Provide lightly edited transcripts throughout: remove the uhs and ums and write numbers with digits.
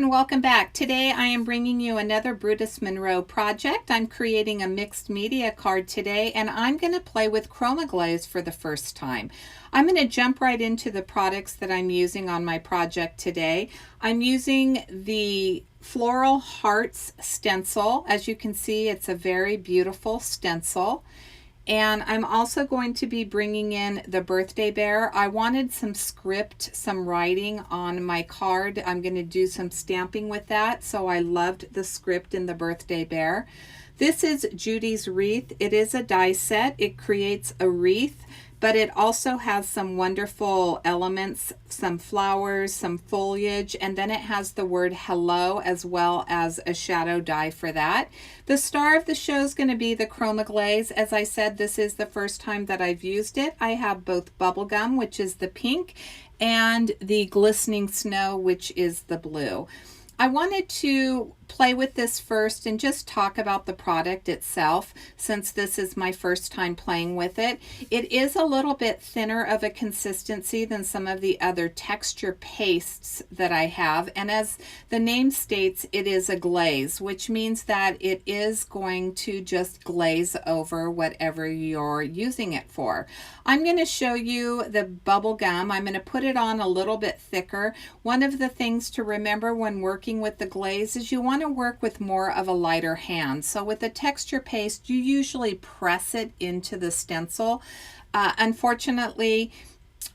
and welcome back. Today I am bringing you another Brutus Monroe project. I'm creating a mixed media card today, and I'm going to play with Chroma Glaze for the first time. I'm going to jump right into the products that I'm using on my project today. I'm using the Floral Hearts stencil. As you can see, it's a very beautiful stencil. And I'm also going to be bringing in the birthday bear. I wanted some script, some writing on my card. I'm going to do some stamping with that, so I loved the script in the birthday bear. This is Judy's wreath. It is a die set. It creates a wreath, but it also has some wonderful elements, some flowers, some foliage, and then it has the word hello as well as a shadow die for that. The star of the show is going to be the Chroma Glaze. As I said, this is the first time that I've used it. I have both Bubblegum, which is the pink, and the Glistening Snow, which is the blue. I wanted to play with this first and just talk about the product itself, since this is my first time playing with it. It is a little bit thinner of a consistency than some of the other texture pastes that I have, and as the name states, it is a glaze, which means that it is going to just glaze over whatever you're using it for. I'm going to show you the bubble gum. I'm going to put it on a little bit thicker. One of the things to remember when working with the glaze is you want to work with more of a lighter hand. So with the texture paste, you usually press it into the stencil. Unfortunately,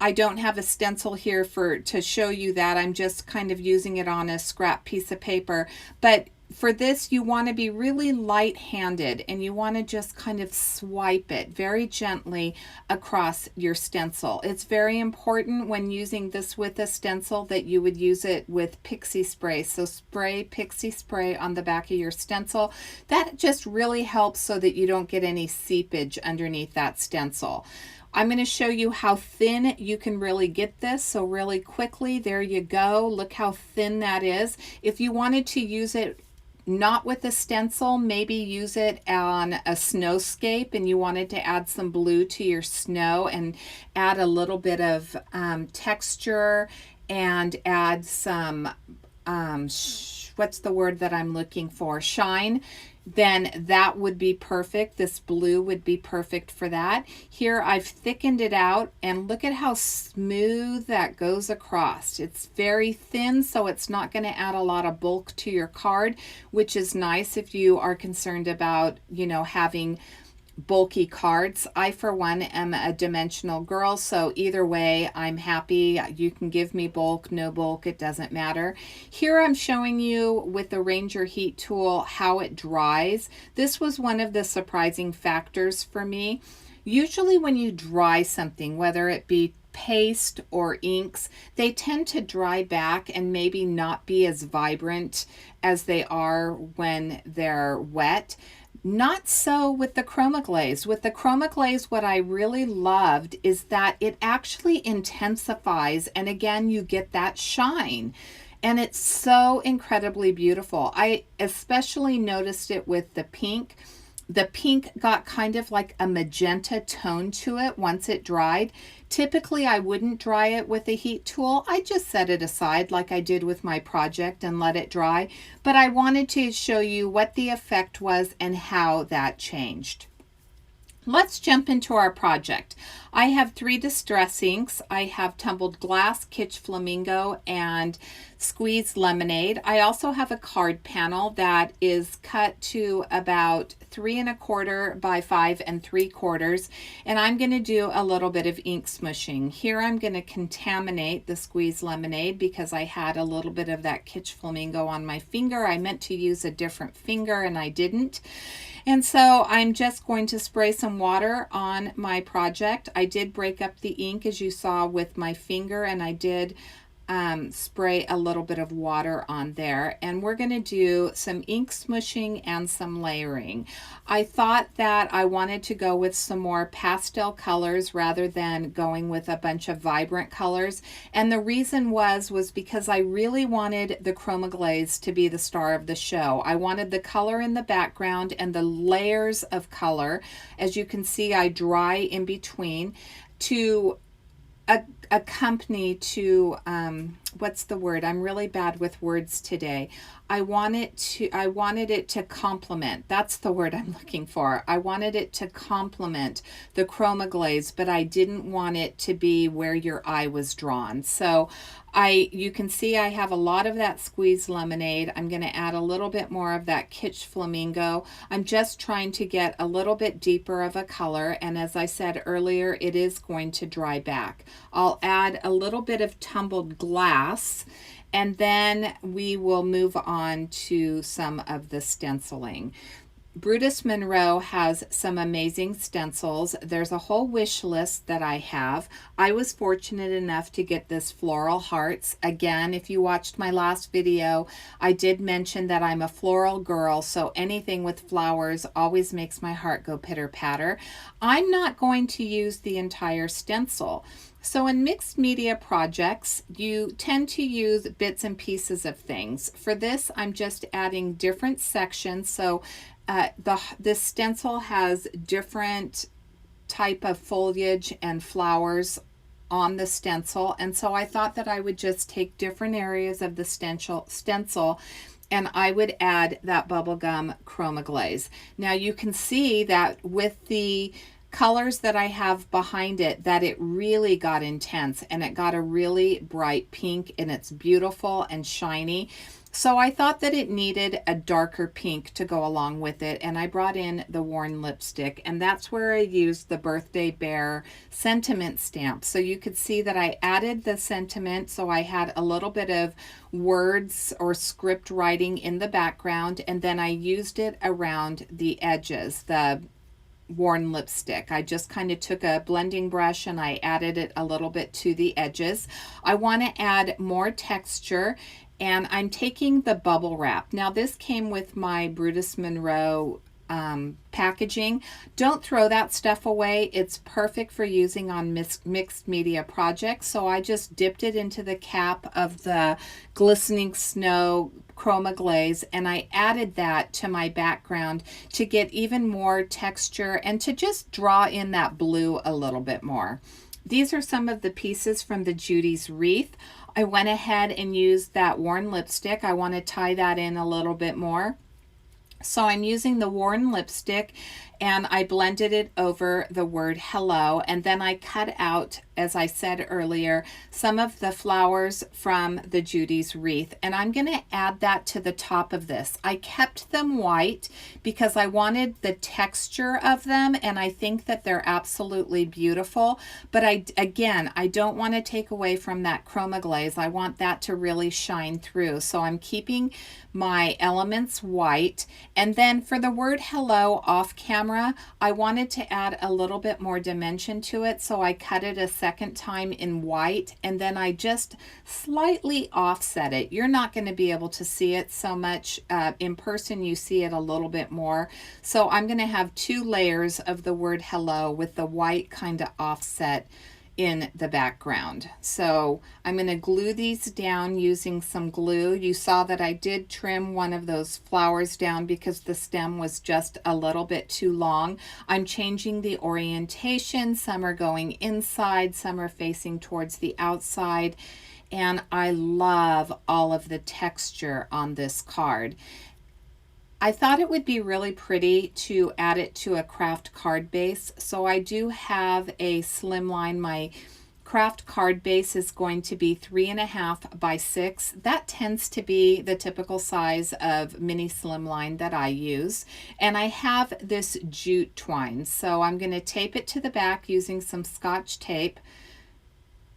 I don't have a stencil here to show you that. I'm just kind of using it on a scrap piece of paper. But for this, you want to be really light-handed, and you want to just kind of swipe it very gently across your stencil. It's very important when using this with a stencil that you would use it with pixie spray. So spray pixie spray on the back of your stencil. That just really helps so that you don't get any seepage underneath that stencil. I'm going to show you how thin you can really get this. So really quickly, there you go. Look how thin that is. If you wanted to use it not with a stencil, maybe use it on a snowscape and you wanted to add some blue to your snow and add a little bit of texture and add some, what's the word that I'm looking for? Shine. Then that would be perfect. This blue would be perfect for that. Here I've thickened it out, and look at how smooth that goes across. It's very thin, so it's not going to add a lot of bulk to your card, which is nice if you are concerned about, you know, having bulky cards. I, for one, am a dimensional girl, so either way, I'm happy. You can give me bulk, no bulk, it doesn't matter. Here I'm showing you with the Ranger Heat tool how it dries. This was one of the surprising factors for me. Usually when you dry something, whether it be paste or inks, they tend to dry back and maybe not be as vibrant as they are when they're wet. Not so with the Chroma Glaze. With the Chroma Glaze, what I really loved is that it actually intensifies, and again, you get that shine. And it's so incredibly beautiful. I especially noticed it with the pink. The pink got kind of like a magenta tone to it once it dried. Typically, I wouldn't dry it with a heat tool. I just set it aside like I did with my project and let it dry. But I wanted to show you what the effect was and how that changed. Let's jump into our project. I have 3 distress inks. I have Tumbled Glass, Kitsch Flamingo, and Squeezed Lemonade. I also have a card panel that is cut to about 3 1/4 by 5 3/4, and I'm going to do a little bit of ink smushing. Here I'm going to contaminate the Squeezed Lemonade because I had a little bit of that Kitsch Flamingo on my finger. I meant to use a different finger and I didn't. And so I'm just going to spray some water on my project. I did break up the ink, as you saw, with my finger, and I did spray a little bit of water on there. And we're going to do some ink smushing and some layering. I thought that I wanted to go with some more pastel colors rather than going with a bunch of vibrant colors. And the reason was because I really wanted the Chroma Glaze to be the star of the show. I wanted the color in the background and the layers of color. As you can see, I dry in between to accompany to what's the word? I'm really bad with words today. I wanted it to complement. That's the word I'm looking for. I wanted it to complement the Chroma Glaze, but I didn't want it to be where your eye was drawn. So you can see I have a lot of that squeezed lemonade. I'm going to add a little bit more of that Kitsch Flamingo. I'm just trying to get a little bit deeper of a color, and as I said earlier, it is going to dry back. I'll add a little bit of tumbled glass, and then we will move on to some of the stenciling. Brutus Monroe has some amazing stencils. There's a whole wish list that I have. I was fortunate enough to get this Floral Hearts. Again, if you watched my last video, I did mention that I'm a floral girl, so anything with flowers always makes my heart go pitter-patter. I'm not going to use the entire stencil. So in mixed media projects, you tend to use bits and pieces of things. For this, I'm just adding different sections. So this stencil has different type of foliage and flowers on the stencil, and so I thought that I would just take different areas of the stencil and I would add that Bubblegum Chroma Glaze. Now you can see that with the colors that I have behind it, that it really got intense and it got a really bright pink, and it's beautiful and shiny. So I thought that it needed a darker pink to go along with it, and I brought in the worn lipstick, and that's where I used the Birthday Bear sentiment stamp. So you could see that I added the sentiment, so I had a little bit of words or script writing in the background, and then I used it around the edges, the worn lipstick. I just kind of took a blending brush and I added it a little bit to the edges. I want to add more texture, and I'm taking the bubble wrap. Now this came with my Brutus Monroe packaging. Don't throw that stuff away. It's perfect for using on mixed media projects. So I just dipped it into the cap of the Glistening Snow Chroma Glaze, and I added that to my background to get even more texture and to just draw in that blue a little bit more. These are some of the pieces from the Judy's Wreath. I went ahead and used that worn lipstick. I want to tie that in a little bit more. So I'm using the worn lipstick and I blended it over the word hello, and then I cut out, as I said earlier, some of the flowers from the Judy's Wreath, and I'm going to add that to the top of this. I kept them white because I wanted the texture of them, and I think that they're absolutely beautiful, but again, I don't want to take away from that Chroma Glaze. I want that to really shine through, so I'm keeping my elements white. And then for the word hello off camera, I wanted to add a little bit more dimension to it, so I cut it a second time in white, and then I just slightly offset it. You're not going to be able to see it so much. In person you see it a little bit more. So I'm going to have two layers of the word hello with the white kind of offset in the background. So I'm going to glue these down using some glue. You saw that I did trim one of those flowers down because the stem was just a little bit too long. I'm changing the orientation. Some are going inside, some are facing towards the outside, and I love all of the texture on this card. I thought it would be really pretty to add it to a craft card base, so I do have a slimline. My craft card base is going to be 3.5 by 6. That tends to be the typical size of mini slimline that I use, and I have this jute twine, so I'm going to tape it to the back using some Scotch tape.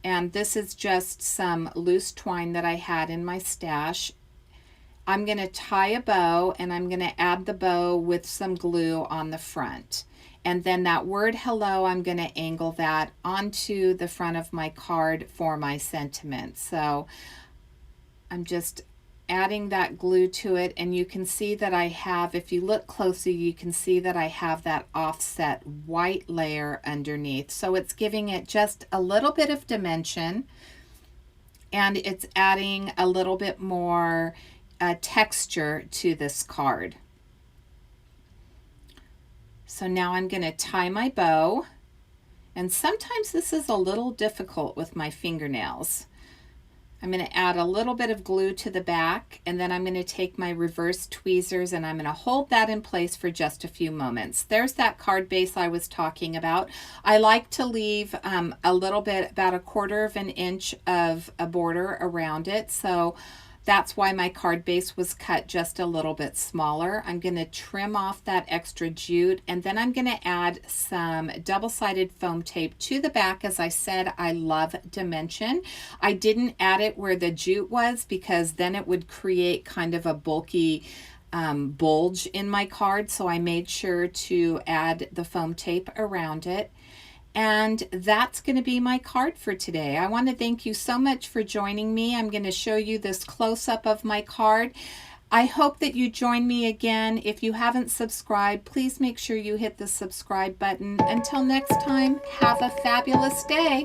And this is just some loose twine that I had in my stash. I'm going to tie a bow, and I'm going to add the bow with some glue on the front. And then that word hello, I'm going to angle that onto the front of my card for my sentiment. So I'm just adding that glue to it, and you can see that I have, if you look closely, you can see that I have that offset white layer underneath. So it's giving it just a little bit of dimension, and it's adding a little bit more texture to this card. So now I'm going to tie my bow, and sometimes this is a little difficult with my fingernails. I'm going to add a little bit of glue to the back, and then I'm going to take my reverse tweezers and I'm going to hold that in place for just a few moments. There's that card base I was talking about. I like to leave a little bit, about 1/4 of an inch of a border around it, so that's why my card base was cut just a little bit smaller. I'm going to trim off that extra jute, and then I'm going to add some double-sided foam tape to the back. As I said, I love dimension. I didn't add it where the jute was because then it would create kind of a bulky bulge in my card, so I made sure to add the foam tape around it. And that's going to be my card for today. I want to thank you so much for joining me. I'm going to show you this close-up of my card. I hope that you join me again. If you haven't subscribed, please make sure you hit the subscribe button. Until next time, have a fabulous day.